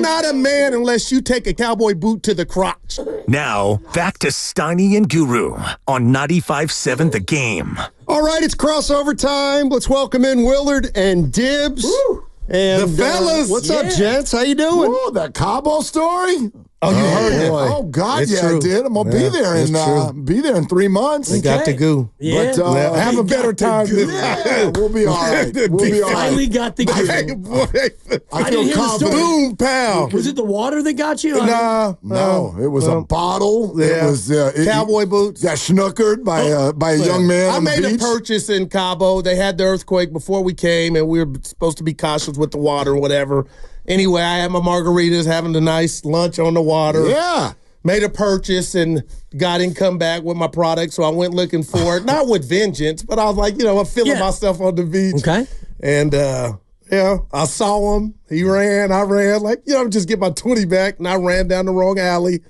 not a man unless you take a cowboy boot to the crotch. Now, back to Steiny and Guru on 95.7 The Game. All right, it's crossover time. Let's welcome in Willard and Dibs. Woo. And the fellas. What's up, gents? How you doing? Ooh, that Cabo story? Oh, you heard it. Oh, God, It's yeah, true. I did. I'm going to be there in 3 months. We got to go. Yeah. But, Have a better time this yeah, we'll be all right. We'll be all Finally right. got the Hey, boy. I didn't feel hear the story. confident. Boom, pow. Was it the water that got you? No, it was a bottle. Yeah. It was Cowboy boots. got snookered by a young man I on the made a beach. purchase in Cabo. They had the earthquake before we came, and we were supposed to be cautious with the water or whatever. Anyway, I had my margaritas, having a nice lunch on the water. Yeah. Made a purchase and God didn't come back with my product, so I went looking for it. Not with vengeance, but I was like, I'm feeling myself on the beach. Okay. And, I saw him. He ran. I ran. Like, just get my 20 back. And I ran down the wrong alley,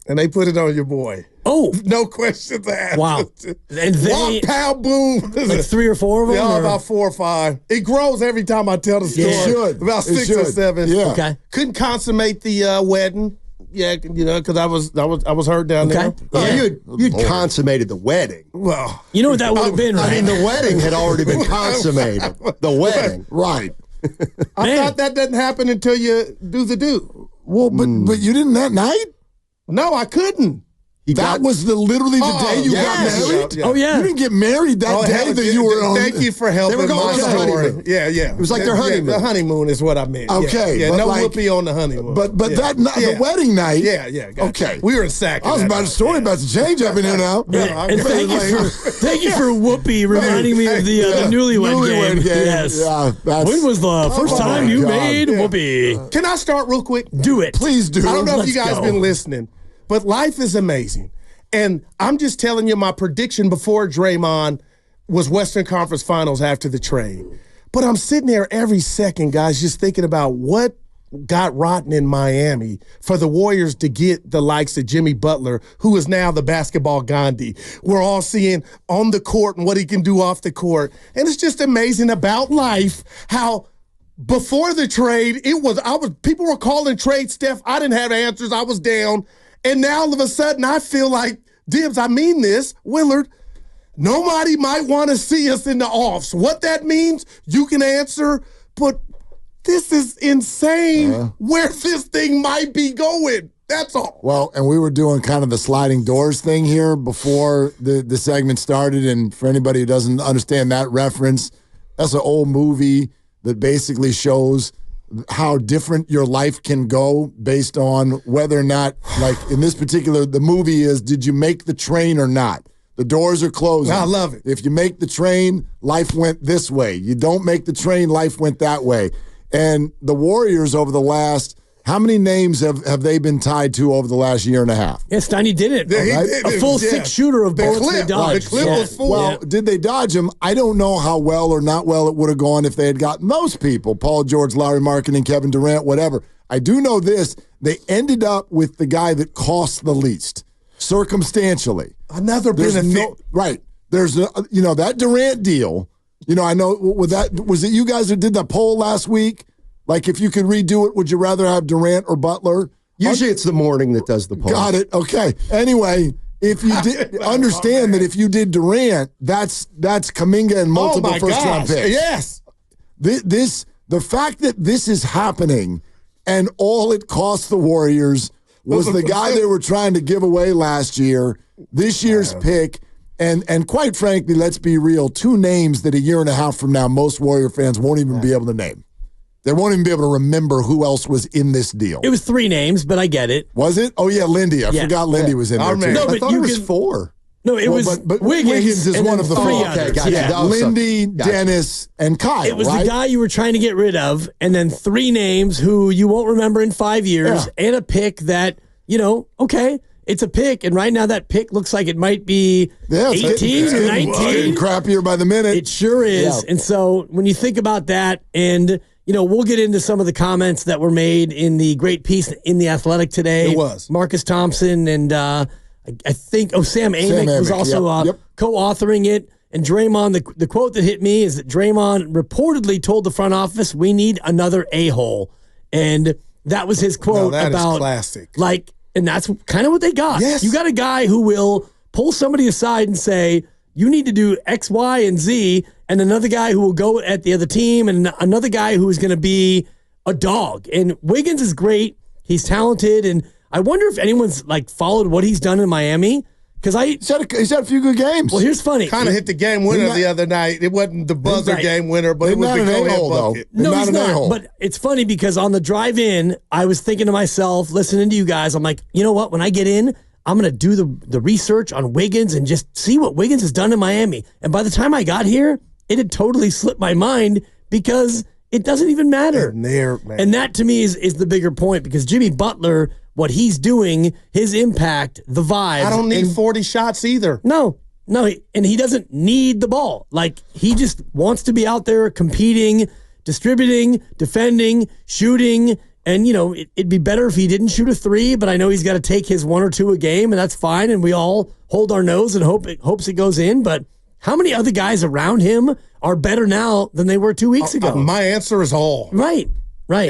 and they put it on your boy. Oh. No questions asked. Wow. And they, Walk, pow, boom. like 3 or 4 of them? Yeah, or? about 4 or 5. It grows every time I tell the story. It should. About It 6 or should. 7. Yeah. Okay. Couldn't consummate the wedding. Yeah, because I was hurt down there. Okay. Oh, you'd consummated the wedding. Well, You know what that would have been, right? I mean, the wedding had already been consummated. The wedding. Right. I thought that doesn't happen until you do the do. Well, but you didn't that night? No, I couldn't. That was literally the day you got married? Yeah. Oh, yeah. You didn't get married that day that you were on. Thank you for helping They were going my on the story. honeymoon. Yeah. It was like their honeymoon. The honeymoon is what I meant. Okay, Yeah, but no like- whoopee on the honeymoon. But Yeah. that night, the wedding night. Yeah. Gotcha. Okay. We were in Sac. I was about to change up in here now. And thank you for Whoopi reminding me of the newlywed game. Yes. Yeah, When was the first time you made Whoopi? Can I start real quick? Do it. Please do. I don't know if you Let's guys go. been listening, but life is amazing. And I'm just telling you, my prediction before Draymond was Western Conference Finals after the trade. But I'm sitting there every second, guys, just thinking about what got rotten in Miami for the Warriors to get the likes of Jimmy Butler, who is now the basketball Gandhi. We're all seeing on the court and what he can do off the court. And it's just amazing about life how before the trade, people were calling trade Steph. I didn't have answers. I was down. And now all of a sudden I feel like, Dibs, I mean this, Willard, nobody might want to see us in the offs. What that means, you can answer, but this is insane where this thing might be going. That's all. Well, and we were doing kind of the sliding doors thing here before the segment started. And for anybody who doesn't understand that reference, that's an old movie that basically shows how different your life can go based on whether or not, like in this particular, the movie is, did you make the train or not? The doors are closing. I love it. If you make the train, life went this way. You don't make the train, life went that way. And the Warriors over the last, how many names have they been tied to over the last year and a half? Yeah, Steiny did it. Yeah, he Right? did A it. full Yeah. 6-shooter of The bullets clip, they dodged. the clip was full. Well, did they dodge him? I don't know how well or not well it would have gone if they had gotten those people, Paul George, Larry Markkinen, Kevin Durant, whatever. I do know this. They ended up with the guy that cost the least, circumstantially. Another There's benefit. right. There's, that Durant deal, I know, was it you guys that did the poll last week? Like, if you could redo it, would you rather have Durant or Butler? Usually it's the morning that does the poll. Got it. Okay. Anyway, if you did understand that if you did Durant, that's Kuminga and multiple first-round picks. Yes. The fact that this is happening and all it cost the Warriors was the guy they were trying to give away last year, this year's pick, and quite frankly, let's be real, 2 names that a year and a half from now most Warrior fans won't even be able to name. They won't even be able to remember who else was in this deal. It was 3 names, but I get it. Was it? Oh, yeah, Lindy. I forgot Lindy was in there, too. No, I but thought you it was can- 4. No, it was but Wiggins is and one then of the 3 4. others. Okay, gotcha. Yeah. That was Lindy, Gotcha. Dennis, and Kyle, It was right? the guy you were trying to get rid of, and then 3 names who you won't remember in 5 years, and a pick that, okay, it's a pick, and right now that pick looks like it might be 18 or 19. It's getting crappier by the minute. It sure is. Yeah. And so when you think about that, and we'll get into some of the comments that were made in the great piece in The Athletic today. It was. Marcus Thompson and I think, Sam Amick was Amick, also yep. co-authoring it. And Draymond, the quote that hit me is that Draymond reportedly told the front office, we need another a-hole. And that was his quote that about is classic. And that's kind of what they got. Yes. You got a guy who will pull somebody aside and say, you need to do X, Y, and Z, and another guy who will go at the other team, and another guy who is going to be a dog. And Wiggins is great. He's talented, and I wonder if anyone's followed what he's done in Miami. Because he's had a few good games. Well, here's funny. Kind of hit the game winner the other night. It wasn't the buzzer game winner, but it was the go-ahead bucket. No, he's not. But it's funny because on the drive in, I was thinking to myself, listening to you guys, I'm like, you know what? When I get in, I'm going to do the research on Wiggins and just see what Wiggins has done in Miami. And by the time I got here, it had totally slipped my mind because it doesn't even matter. And that to me is the bigger point because Jimmy Butler, what he's doing, his impact, the vibe. I don't need 40 shots either. No, and he doesn't need the ball. He just wants to be out there competing, distributing, defending, shooting. And, it'd be better if he didn't shoot a three, but I know he's got to take his 1 or 2 a game, and that's fine. And we all hold our nose and hopes it goes in. But how many other guys around him are better now than they were 2 weeks ago? My answer is all. Right.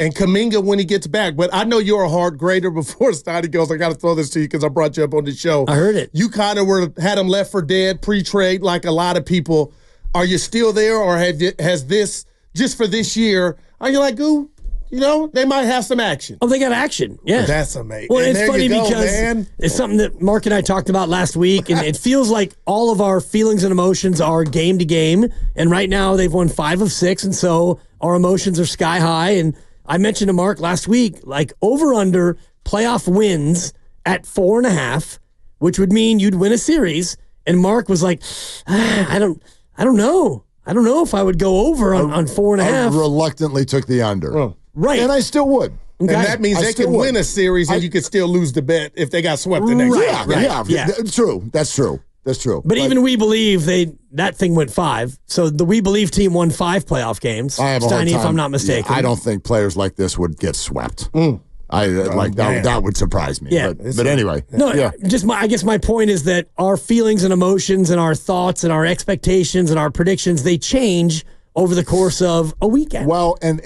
And Kuminga when he gets back. But I know you're a hard grader before Steiny goes. I got to throw this to you because I brought you up on the show. I heard it. You kind of had him left for dead pre-trade like a lot of people. Are you still there or has this, just for this year, are you like, ooh, they might have some action? Oh, they got action. Yeah. That's amazing. Well, it's funny because it's something that Mark and I talked about last week, and it feels like all of our feelings and emotions are game to game. And right now they've won 5 of 6, and so our emotions are sky high. And I mentioned to Mark last week, over-under playoff wins at 4.5, which would mean you'd win a series. And Mark was like, I don't know. I don't know if I would go over on 4.5. I reluctantly took the under. Oh. Right. And I still would. Okay. And that means they could win a series and you could still lose the bet if they got swept the next game. Yeah. True. That's true. But even We Believe, that thing went 5. So the We Believe team won 5 playoff games. I have a hard time. If I'm not mistaken. I don't think players like this would get swept. That would surprise me. Yeah. But anyway. No, I guess my point is that our feelings and emotions and our thoughts and our expectations and our predictions, they change over the course of a weekend. Well, and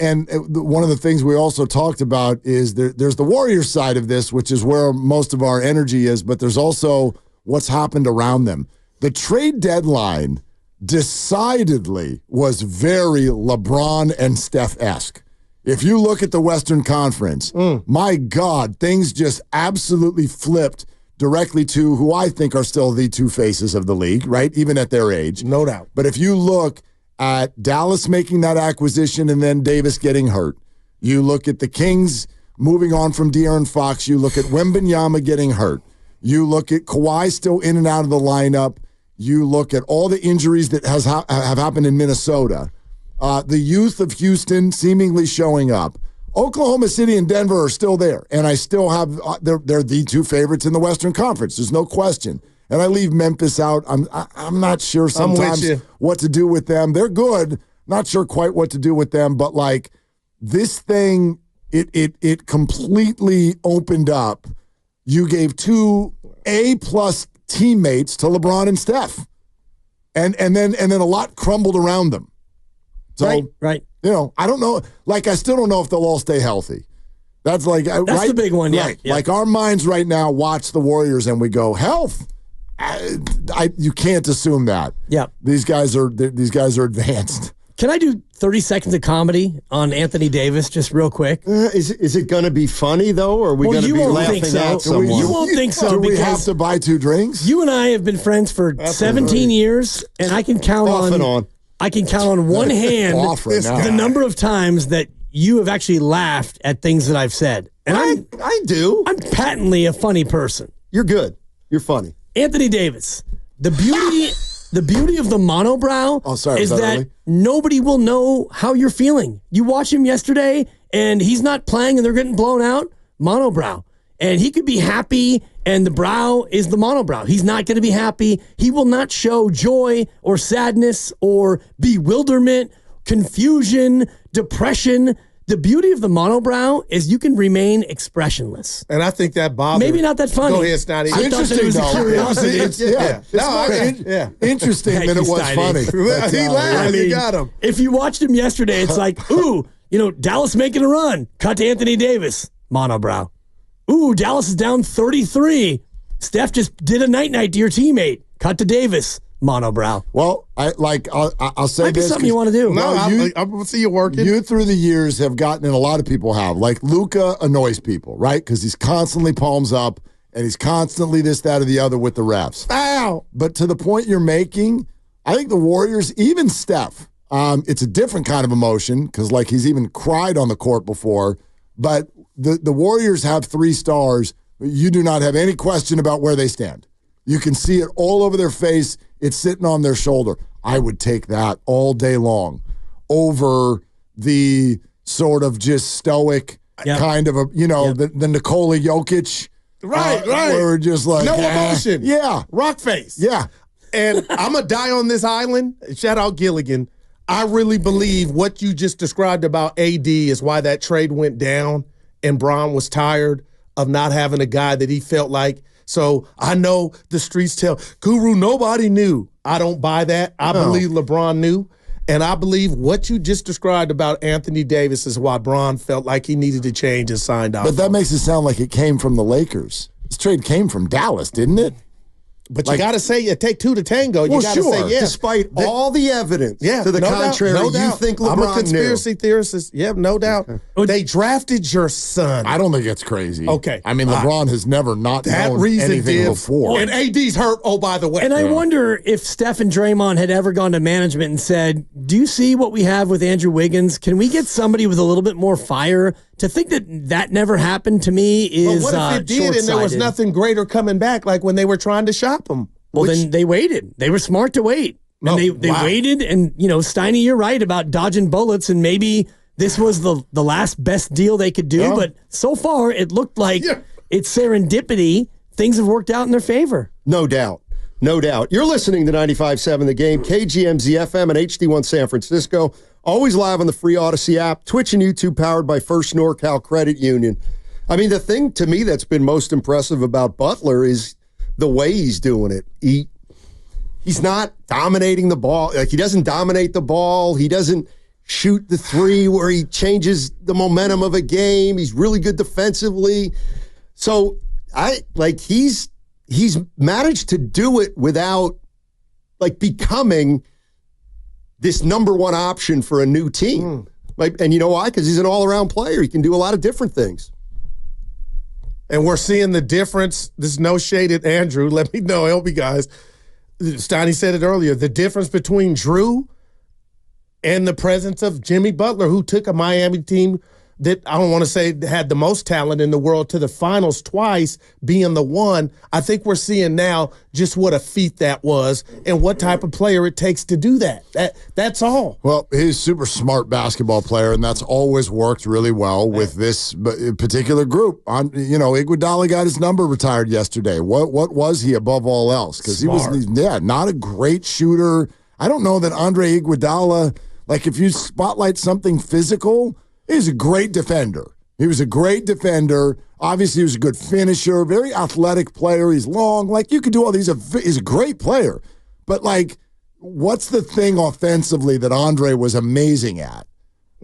one of the things we also talked about is there's the Warriors side of this, which is where most of our energy is, but there's also what's happened around them. The trade deadline decidedly was very LeBron and Steph-esque. If you look at the Western Conference, my God, things just absolutely flipped directly to who I think are still the two faces of the league, right? Even at their age. No doubt. But if you look at Dallas making that acquisition and then Davis getting hurt, you look at the Kings moving on from De'Aaron Fox, you look at Wembanyama getting hurt, you look at Kawhi still in and out of the lineup, you look at all the injuries that have happened in Minnesota, the youth of Houston seemingly showing up. Oklahoma City and Denver are still there, and I still have they're the two favorites in the Western Conference. There's no question. And I leave Memphis out. I'm not sure sometimes what to do with them. They're good. Not sure quite what to do with them, but this thing, it completely opened up. You gave 2 A+ teammates to LeBron and Steph, and then a lot crumbled around them. So, right. I don't know. I still don't know if they'll all stay healthy. That's the big one. Yeah. Right. Yeah. Our minds right now watch the Warriors and we go, health. You can't assume that. Yeah. These guys are advanced. Can I do 30 seconds of comedy on Anthony Davis just real quick? Is it going to be funny, though, or are we going to be laughing at someone? You won't think so. Do we have to buy 2 drinks? You and I have been friends for 17 years, and I can count I can count on one hand the number of times that you have actually laughed at things that I've said. And I do. I'm patently a funny person. You're good. You're funny. Anthony Davis, the beauty of the monobrow is that nobody will know how you're feeling. You watch him yesterday, and he's not playing, and they're getting blown out. Monobrow. And he could be happy, and the brow is the monobrow. He's not going to be happy. He will not show joy or sadness or bewilderment, confusion, depression. The beauty of the monobrow is you can remain expressionless. And I think that bothers. Maybe not that funny. Go ahead, Steiny. I thought that it was a curiosity. Interesting that it was funny. He laughed. You got him. If you watched him yesterday, it's like, ooh, Dallas making a run. Cut to Anthony Davis. monobrow. Ooh, Dallas is down 33. Steph just did a night-night to your teammate. Cut to Davis, monobrow. Well, I'll say Might be this. something you want to do. No, I'll see you working. You through the years have gotten, and a lot of people have, like Luka annoys people, right? Because he's constantly palms up, and he's constantly this, that, or the other with the refs. Ow! But to the point you're making, I think the Warriors, even Steph, it's a different kind of emotion because, like, he's even cried on the court before. But the Warriors have 3 stars. You do not have any question about where they stand. You can see it all over their face. It's sitting on their shoulder. I would take that all day long over the sort of just stoic kind of the Nikola Jokic. Right. Where we're just like, no emotion. Yeah. Rock face. Yeah. And I'm going to die on this island. Shout out Gilligan. I really believe what you just described about AD is why that trade went down and Bron was tired of not having a guy that he felt like. So I know the streets tell, Guru, nobody knew. I don't buy that. I believe LeBron knew. And I believe what you just described about Anthony Davis is why Bron felt like he needed to change and signed off. But that makes it sound like it came from the Lakers. This trade came from Dallas, didn't it? But you got to say it take 2 to tango. You got to say yes. Despite all the evidence to the contrary, you think LeBron I'm a conspiracy knew. theorist. Yeah, no doubt. Okay. They drafted your son. I don't think it's crazy. Okay. I mean, LeBron has never not that known reason anything before. And AD's hurt, oh, by the way. And I wonder if Steph and Draymond had ever gone to management and said, do you see what we have with Andrew Wiggins? Can we get somebody with a little bit more fire? To think that never happened to me is But what if it did and there was nothing greater coming back like when they were trying to shop him? Well, then they waited. They were smart to wait. And they waited. And, Steiny, you're right about dodging bullets. And maybe this was the last best deal they could do. Yeah. But so far, it looked like it's serendipity. Things have worked out in their favor. No doubt. No doubt. You're listening to 95.7 The Game, KGMZ FM and HD1 San Francisco. Always live on the free Odyssey app, Twitch and YouTube powered by First NorCal Credit Union. I mean, the thing to me that's been most impressive about Butler is the way he's doing it. He's not dominating the ball. Like, he doesn't dominate the ball. He doesn't shoot the three where he changes the momentum of a game. He's really good defensively. So he's managed to do it without becoming this number one option for a new team. And you know why? Because he's an all-around player. He can do a lot of different things. And we're seeing the difference. There's no shade at Andrew. Let me know. Help me, guys. Steiny said it earlier. The difference between Drew and the presence of Jimmy Butler, who took a Miami team that I don't want to say had the most talent in the world to the finals twice, being the one. I think we're seeing now just what a feat that was and what type of player it takes to do that. That's all. Well, he's a super smart basketball player, and that's always worked really well with this particular group. Iguodala got his number retired yesterday. What was he above all else? Because he was not a great shooter. I don't know that Andre Iguodala, if you spotlight something physical, he's a great defender. He was a great defender. Obviously, he was a good finisher, very athletic player. He's long. You could do all these. He's a great player. But, what's the thing offensively that Andre was amazing at?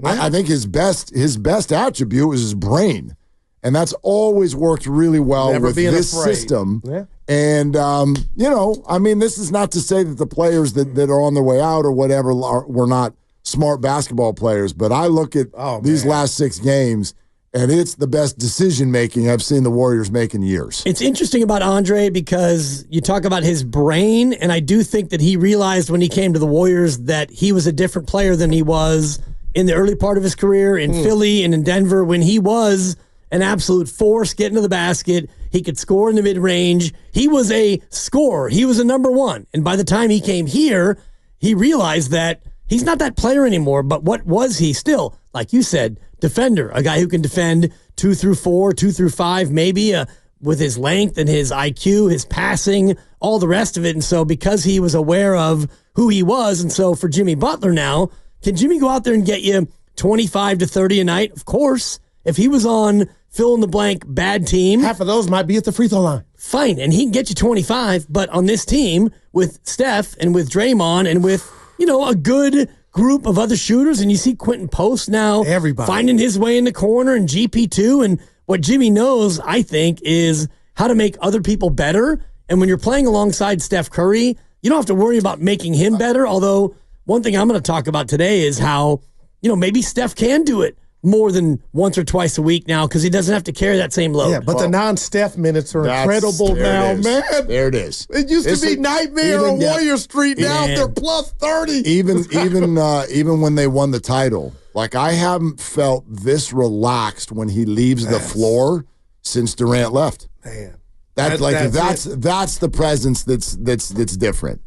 I think his best attribute was his brain. And that's always worked really well with this system. Yeah. And, this is not to say that the players that are on their way out or whatever were not smart basketball players, but I look at these last 6 games, and it's the best decision-making I've seen the Warriors make in years. It's interesting about Andre because you talk about his brain, and I do think that he realized when he came to the Warriors that he was a different player than he was in the early part of his career in Philly and in Denver when he was an absolute force getting to the basket. He could score in the mid-range. He was a scorer. He was a number one. And by the time he came here, he realized that he's not that player anymore, but what was he still? Like you said, defender, a guy who can defend 2 through 4, 2 through 5, maybe with his length and his IQ, his passing, all the rest of it. And so because he was aware of who he was, and so for Jimmy Butler now, can Jimmy go out there and get you 25 to 30 a night? Of course. If he was on fill-in-the-blank bad team, half of those might be at the free throw line. Fine, and he can get you 25, but on this team with Steph and with Draymond and with a good group of other shooters, and you see Quentin Post now finding his way in the corner and GP2, and what Jimmy knows, I think, is how to make other people better. And when you're playing alongside Steph Curry, you don't have to worry about making him better. Although one thing I'm going to talk about today is how, maybe Steph can do it more than once or twice a week now because he doesn't have to carry that same load. Yeah, but the non-Steph minutes are incredible now, man. There it is. It used to be nightmare on Warrior Street. Now they're plus 30. Even when they won the title, like I haven't felt this relaxed when he leaves the floor since Durant left. Man, that's the presence that's different.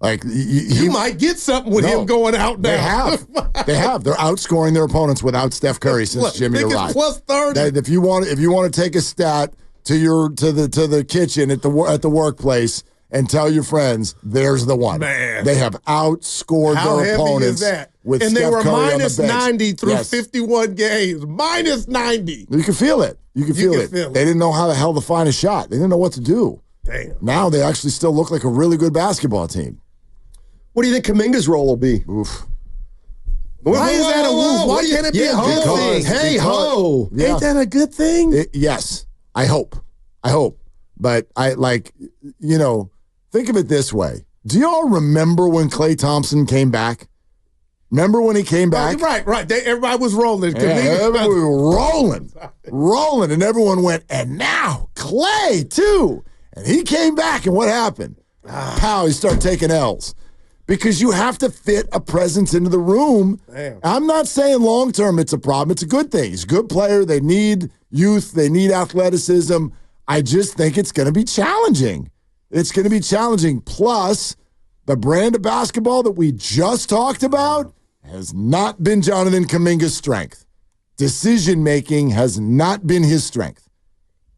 Like you might get something with him going out now. They have. They're outscoring their opponents without Steph Curry since Jimmy arrived. Plus 30. If you want to take a stat to the kitchen at the workplace and tell your friends, there's the one. Man. They have outscored their opponents. Is that? With and Steph they were Curry minus on the bench. 90 through 51 games. Minus 90. You can feel it. You can feel it. They didn't know how the hell to find a shot. They didn't know what to do. Damn. Now they actually still look like a really good basketball team. What do you think Kuminga's role will be? Oof. Why is that a woof? Why can't it be a good thing? Hey, ho. Yeah. Ain't that a good thing? Yes. I hope. But think of it this way. Do y'all remember when Klay Thompson came back? Remember when he came back? Right. Everybody was rolling. Everybody was rolling. And everyone went, and now Klay, too. And he came back, and what happened? Pow, he started taking L's. Because you have to fit a presence into the room. Damn. I'm not saying long-term it's a problem. It's a good thing. He's a good player. They need youth. They need athleticism. I just think it's going to be challenging. It's going to be challenging. Plus, the brand of basketball that we just talked about has not been Jonathan Kuminga's strength. Decision-making has not been his strength.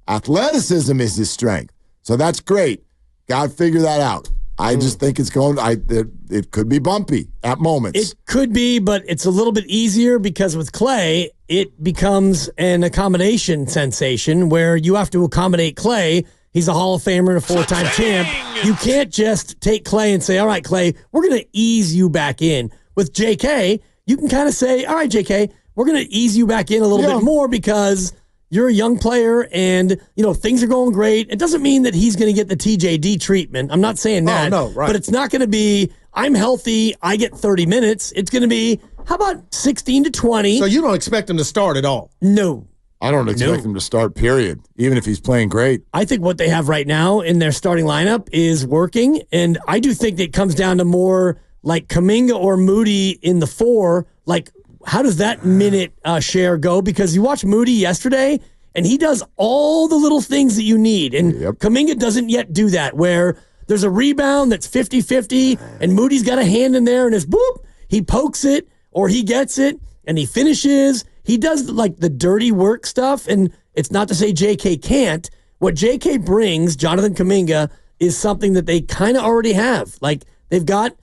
Athleticism is his strength. So that's great. Got to figure that out. I just think it's it could be bumpy at moments. It could be, but it's a little bit easier because with Klay, it becomes an accommodation sensation where you have to accommodate Klay. He's a Hall of Famer and a four-time champ. You can't just take Klay and say, all right, Klay, we're going to ease you back in. With JK, you can kind of say, all right, JK, we're going to ease you back in a little bit more because you're a young player and, things are going great. It doesn't mean that he's going to get the TJD treatment. I'm not saying that. Oh, no, right. But it's not going to be, I'm healthy, I get 30 minutes. It's going to be, how about 16 to 20? So you don't expect him to start at all? No. I don't expect him to start, period, even if he's playing great. I think what they have right now in their starting lineup is working, and I do think that it comes down to more like Kuminga or Moody in the four, like how does that minute share go? Because you watch Moody yesterday, and he does all the little things that you need. And Kuminga doesn't yet do that, where there's a rebound that's 50-50, and Moody's got a hand in there, and it's boop, he pokes it, or he gets it, and he finishes. He does like the dirty work stuff, and it's not to say JK can't. What JK brings, Jonathan Kuminga, is something that they kind of already have. Like, they've got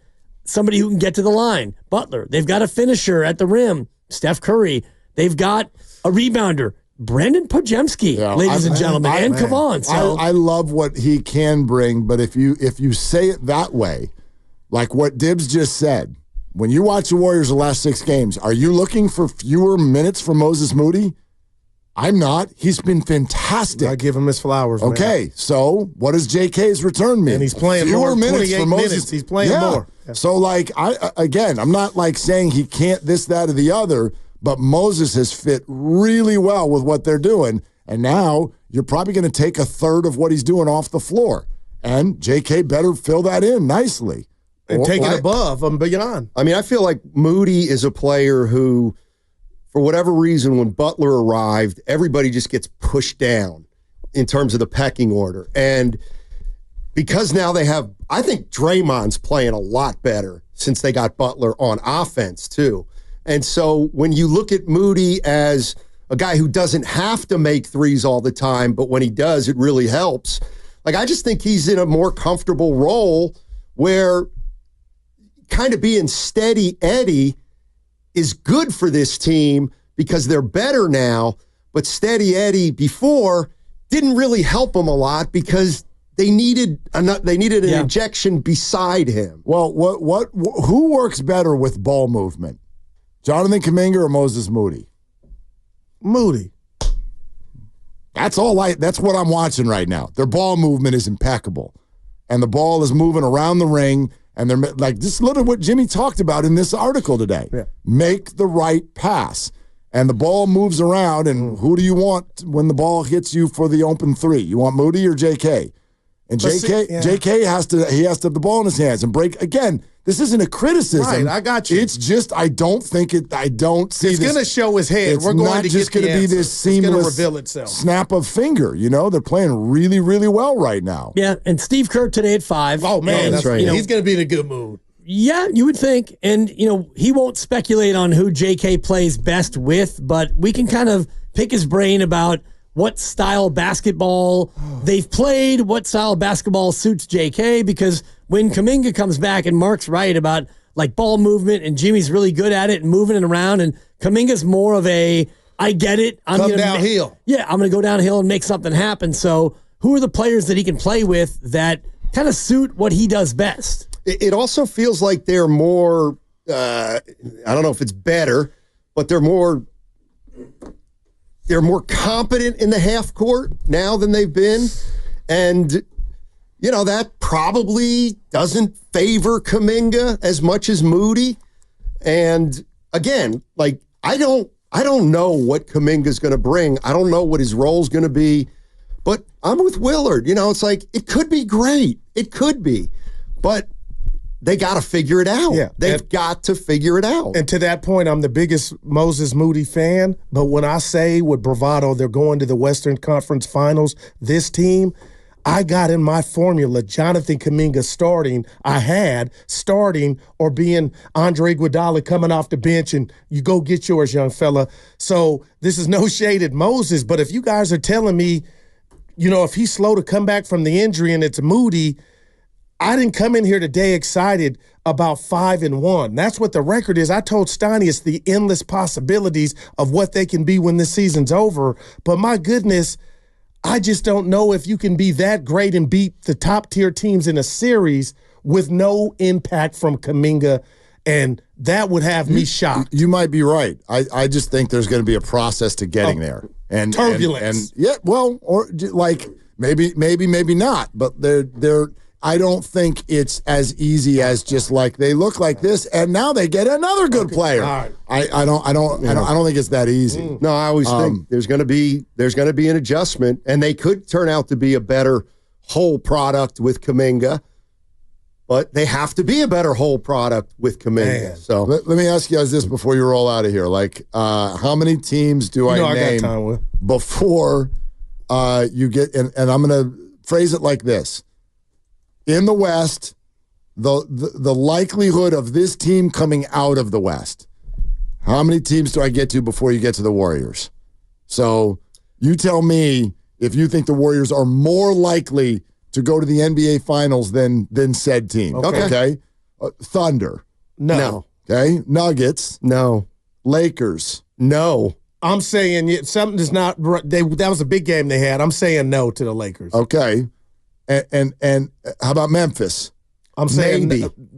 somebody who can get to the line, Butler. They've got a finisher at the rim, Steph Curry. They've got a rebounder, Brandon Podjemski, ladies and gentlemen, and Kavon. So I love what he can bring, but if you say it that way, like what Dibs just said, when you watch the Warriors the last 6 games, are you looking for fewer minutes from Moses Moody? I'm not. He's been fantastic. I give him his flowers. Okay, man. So what does JK's return mean? And he's playing fewer more. minutes 28 for Moses. minutes. He's playing more. Yeah. So I'm not like saying he can't this, that, or the other, but Moses has fit really well with what they're doing. And now you're probably going to take a third of what he's doing off the floor. And JK better fill that in nicely. And take it above and beyond. I mean, I feel like Moody is a player who, for whatever reason, when Butler arrived, everybody just gets pushed down in terms of the pecking order. And because now they have, I think Draymond's playing a lot better since they got Butler on offense, too. And so when you look at Moody as a guy who doesn't have to make threes all the time, but when he does, it really helps. Like, I just think he's in a more comfortable role where kind of being steady Eddie is good for this team because they're better now, but steady Eddie before didn't really help them a lot because they needed an injection beside him. Well, who works better with ball movement? Jonathan Kuminga or Moses Moody? Moody. That's what I'm watching right now. Their ball movement is impeccable. And the ball is moving around the ring. And they're like, just look at what Jimmy talked about in this article today. Yeah. Make the right pass. And the ball moves around, and who do you want when the ball hits you for the open three? You want Moody or JK? And JK has to have the ball in his hands and break. Again, this isn't a criticism. Right, I got you. It's just I don't see this. It's going to show his head. We're going to just going to be this seamless reveal itself. Snap of finger. They're playing really, really well right now. Yeah, and Steve Kerr today at 5. Oh man, that's right. He's going to be in a good mood. Yeah, you would think. And, he won't speculate on who JK plays best with, but we can kind of pick his brain about what style basketball they've played, what style of basketball suits JK, because when Kuminga comes back, and Mark's right about like ball movement, and Jimmy's really good at it and moving it around, and Kuminga's more of a, I get it. I'm going downhill. I'm going to go downhill and make something happen. So who are the players that he can play with that kind of suit what he does best? It also feels like they're more, I don't know if it's better, but they're more competent in the half court now than they've been. And, that probably doesn't favor Kuminga as much as Moody. And again, like, I don't know what Kuminga's going to bring. I don't know what his role's going to be, but I'm with Willard. It's like, it could be great. It could be, but they got to figure it out. Yeah, they've got to figure it out. And to that point, I'm the biggest Moses Moody fan. But when I say with bravado they're going to the Western Conference Finals, this team, I got in my formula Jonathan Kuminga starting. I had starting or being Andre Iguodala coming off the bench, and you go get yours, young fella. So this is no shade at Moses, but if you guys are telling me, if he's slow to come back from the injury and it's Moody, I didn't come in here today excited about 5-1. That's what the record is. I told Steiny it's the endless possibilities of what they can be when this season's over. But my goodness, I just don't know if you can be that great and beat the top-tier teams in a series with no impact from Kuminga, and that would have me shocked. You might be right. I just think there's going to be a process to getting there. And turbulence. Or like maybe not, but they're I don't think it's as easy as just like they look like this and now they get another good player. Right. I don't think it's that easy. No, I always think there's going to be an adjustment, and they could turn out to be a better whole product with Kuminga, but they have to be a better whole product with Kuminga. Man. So let me ask you guys this before you roll out of here: how many teams do I name got time with. Before you get? And I'm going to phrase it like this. In the West, the likelihood of this team coming out of the West, how many teams do I get to before you get to the Warriors? So you tell me if you think the Warriors are more likely to go to the NBA Finals than said team. Okay? Thunder. No. Okay? Nuggets. No. Lakers. No. I'm saying something is not. That was a big game they had. I'm saying no to the Lakers. Okay. And how about Memphis? I'm saying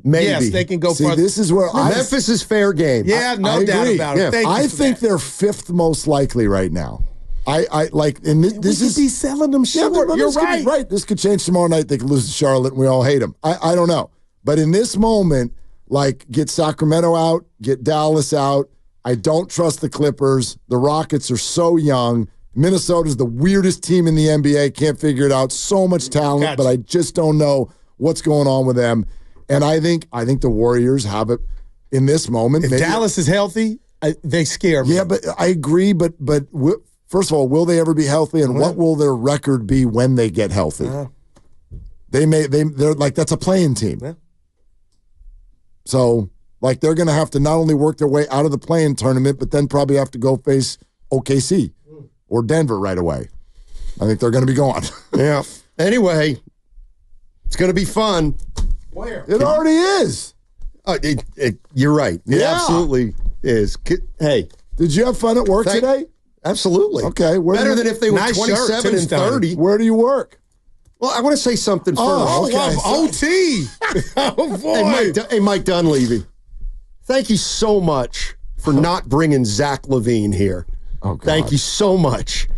maybe. Yes, they can go further. This is where Memphis is fair game. Yeah, no doubt about it. Yeah. I think they're fifth most likely right now. I like, and this is be selling them short. Yeah, you're right. Right. This could change tomorrow night. They could lose to Charlotte, and we all hate them. I don't know, but in this moment, like, get Sacramento out, get Dallas out. I don't trust the Clippers. The Rockets are so young. Minnesota's the weirdest team in the NBA. Can't figure it out. So much talent, but I just don't know what's going on with them. And I think the Warriors have it in this moment. If Dallas is healthy, they scare me. Yeah, but I agree. But first of all, will they ever be healthy? And what will their record be when they get healthy? They're like, that's a playing team. Yeah. So like, they're going to have to not only work their way out of the play-in tournament, but then probably have to go face OKC. Or Denver right away. I think they're going to be gone. Yeah. Anyway, it's going to be fun. Where? It already is. You're right. It absolutely is. Hey. Did you have fun at work today? Absolutely. Okay. Better than if they were 27 and 30. Where do you work? Well, I want to say something first. OT. Oh, boy. Hey, Mike Dunleavy. Thank you so much for not bringing Zach LaVine here. Oh, God. Thank you so much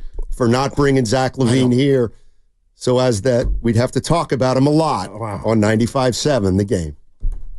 for not bringing Zach LaVine here. So as that, we'd have to talk about him a lot on 95.7 The Game.